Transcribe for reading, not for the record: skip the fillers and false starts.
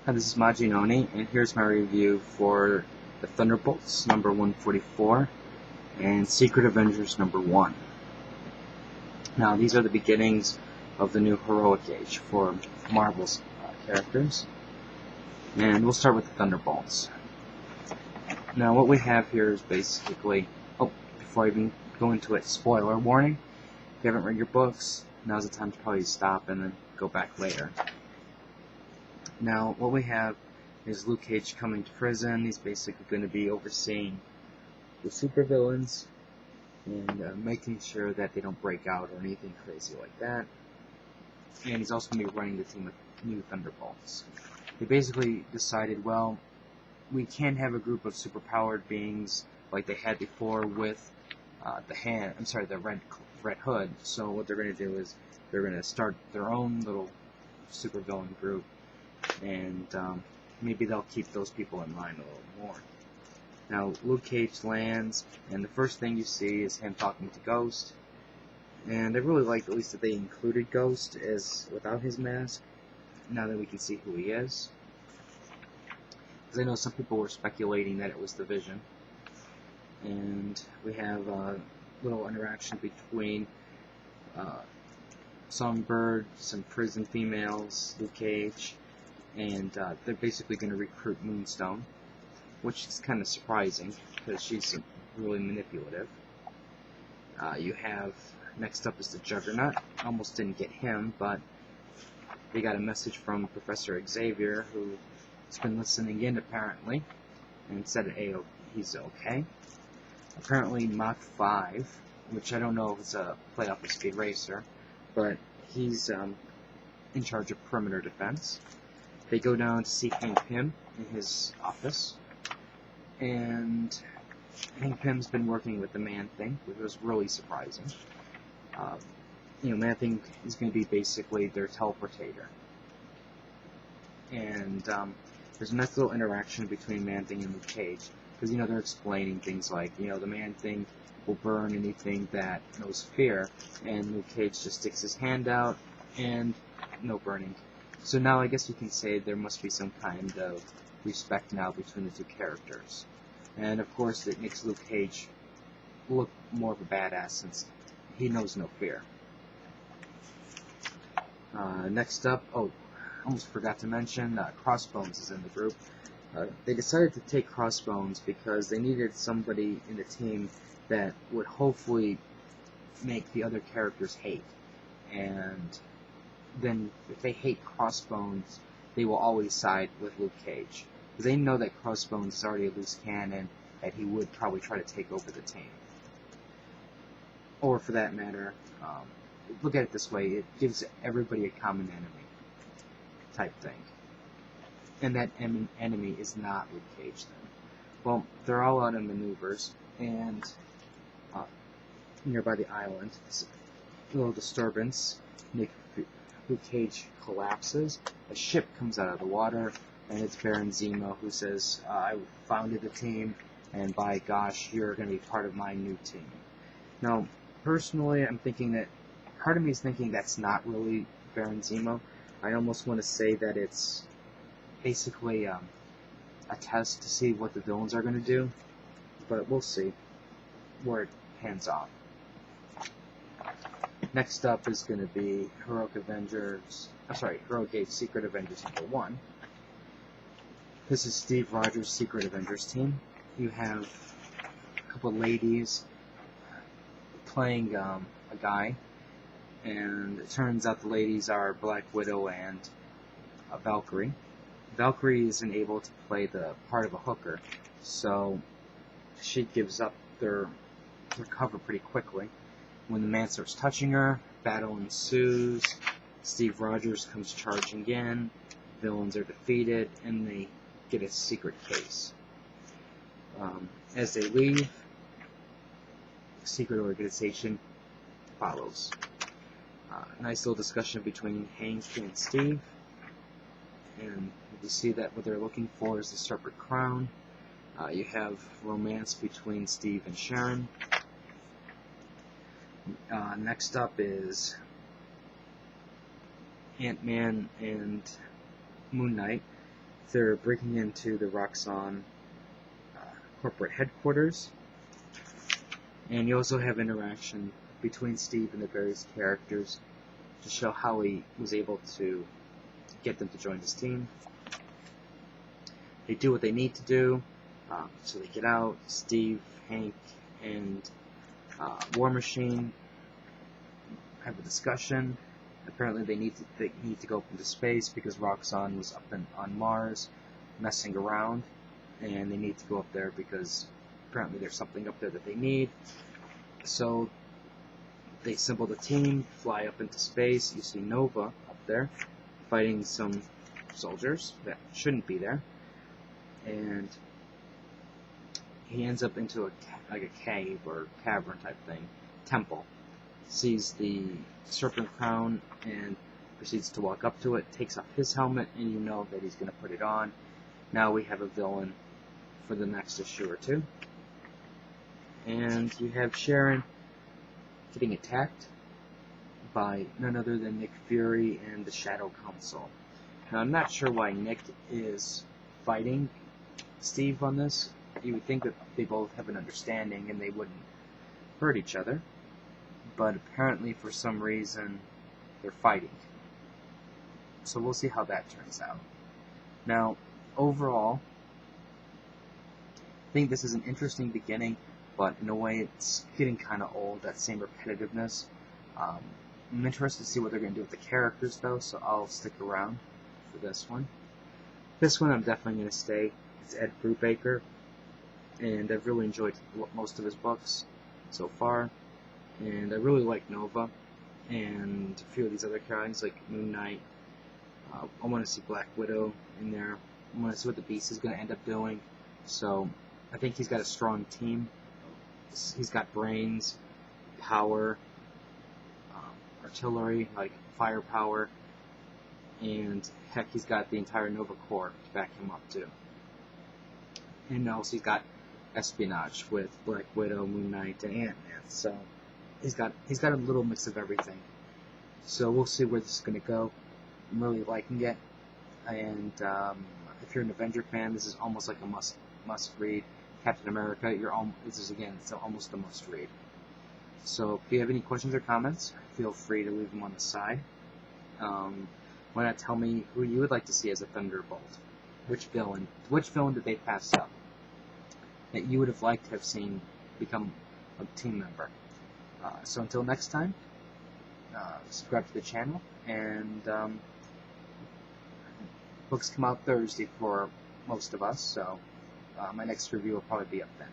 Hi, this is Majinoni, and here's my review for the Thunderbolts number 144 and Secret Avengers number 1. Now, these are the beginnings of the new heroic age for Marvel's characters, and we'll start with the Thunderbolts. Now, what we have here is basically, before I even go into it, spoiler warning. If you haven't read your books, now's the time to probably stop and then go back later. Now, what we have is Luke Cage coming to prison. He's basically going to be overseeing the supervillains and making sure that they don't break out or anything crazy like that. And he's also going to be running the team of new Thunderbolts. They basically decided, well, we can't have a group of superpowered beings like they had before with the Red Hood. So what they're going to do is they're going to start their own little supervillain group. And maybe they'll keep those people in mind a little more. Now, Luke Cage lands, and the first thing you see is him talking to Ghost. And I really like at least that they included Ghost as without his mask, now that we can see who he is. Because I know some people were speculating that it was the Vision. And we have a little interaction between Songbird, some prison females, Luke Cage, and they're basically going to recruit Moonstone, which is kind of surprising because she's really manipulative. You have, next up is the Juggernaut. Almost didn't get him, but they got a message from Professor Xavier, who's been listening in apparently, and said he's okay. Apparently Mach 5, which I don't know if it's a play off of Speed Racer, but he's in charge of perimeter defense. They go down to see Hank Pym in his office, and Hank Pym's been working with the Man-Thing, which was really surprising. Man-Thing is going to be basically their teleportator. And there's a nice little interaction between Man-Thing and Luke Cage, because, they're explaining things like, the Man-Thing will burn anything that knows fear, and Luke Cage just sticks his hand out, and no burning. So now I guess you can say there must be some kind of respect now between the two characters. And of course it makes Luke Cage look more of a badass since he knows no fear. Next up, almost forgot to mention, Crossbones is in the group. They decided to take Crossbones because they needed somebody in the team that would hopefully make the other characters hate. And then if they hate Crossbones, they will always side with Luke Cage. Because they know that Crossbones is already a loose cannon, that he would probably try to take over the team. Or for that matter, look at it this way, it gives everybody a common enemy type thing. And that enemy is not Luke Cage then. Well, they're all out of maneuvers, and nearby the island, a little disturbance. Luke Cage collapses, a ship comes out of the water, and it's Baron Zemo who says, I founded the team, and by gosh, you're going to be part of my new team. Now, personally, I'm thinking that, part of me is thinking that's not really Baron Zemo. I almost want to say that it's basically a test to see what the villains are going to do, but we'll see where it pans off. Next up is going to be Heroic Age Secret Avengers number 1. This is Steve Rogers' Secret Avengers team. You have a couple ladies playing a guy, and it turns out the ladies are Black Widow and Valkyrie. Valkyrie isn't able to play the part of a hooker, so she gives up their cover pretty quickly. When the man starts touching her, battle ensues, Steve Rogers comes charging in, villains are defeated, and they get a secret case. As they leave, the secret organization follows. Nice little discussion between Hank and Steve, and you see that what they're looking for is the Serpent Crown. You have romance between Steve and Sharon. Next up is Ant-Man and Moon Knight. they're breaking into the Roxxon corporate headquarters, and you also have interaction between Steve and the various characters to show how he was able to get them to join his team. They do what they need to do, so they get out. Steve, Hank, and War Machine have a discussion. Apparently they need to go up into space because Roxxon was up on Mars messing around, and they need to go up there because apparently there's something up there that they need. So they assemble the team, fly up into space. You see Nova up there fighting some soldiers that shouldn't be there, and he ends up into a cave or cavern type thing, temple. Sees the serpent crown and proceeds to walk up to it, takes off his helmet, and you know that he's going to put it on. Now we have a villain for the next issue or two. And you have Sharon getting attacked by none other than Nick Fury and the Shadow Council. Now I'm not sure why Nick is fighting Steve on this. You would think that they both have an understanding and they wouldn't hurt each other. But apparently for some reason they're fighting. So we'll see how that turns out. Now, overall, I think this is an interesting beginning, but in a way it's getting kind of old, that same repetitiveness. I'm interested to see what they're going to do with the characters though, so I'll stick around for this one. This one I'm definitely going to stay. It's Ed Brubaker, and I've really enjoyed most of his books so far. And I really like Nova and a few of these other characters like Moon Knight. I want to see Black Widow in there. I want to see what the Beast is going to end up doing. So I think he's got a strong team. He's got brains, power, artillery, like firepower, and heck, he's got the entire Nova Corps to back him up too. And also he's got espionage with Black Widow, Moon Knight, and Ant-Man. So he's got a little mix of everything. So we'll see where this is going to go. I'm really liking it, and if you're an Avenger fan, this is almost like a must read. Captain America, it's almost a must read. So if you have any questions or comments, feel free to leave them on the side. Why not tell me who you would like to see as a Thunderbolt? Which villain did they pass up that you would have liked to have seen become a team member? So until next time, subscribe to the channel, and books come out Thursday for most of us, so my next review will probably be up then.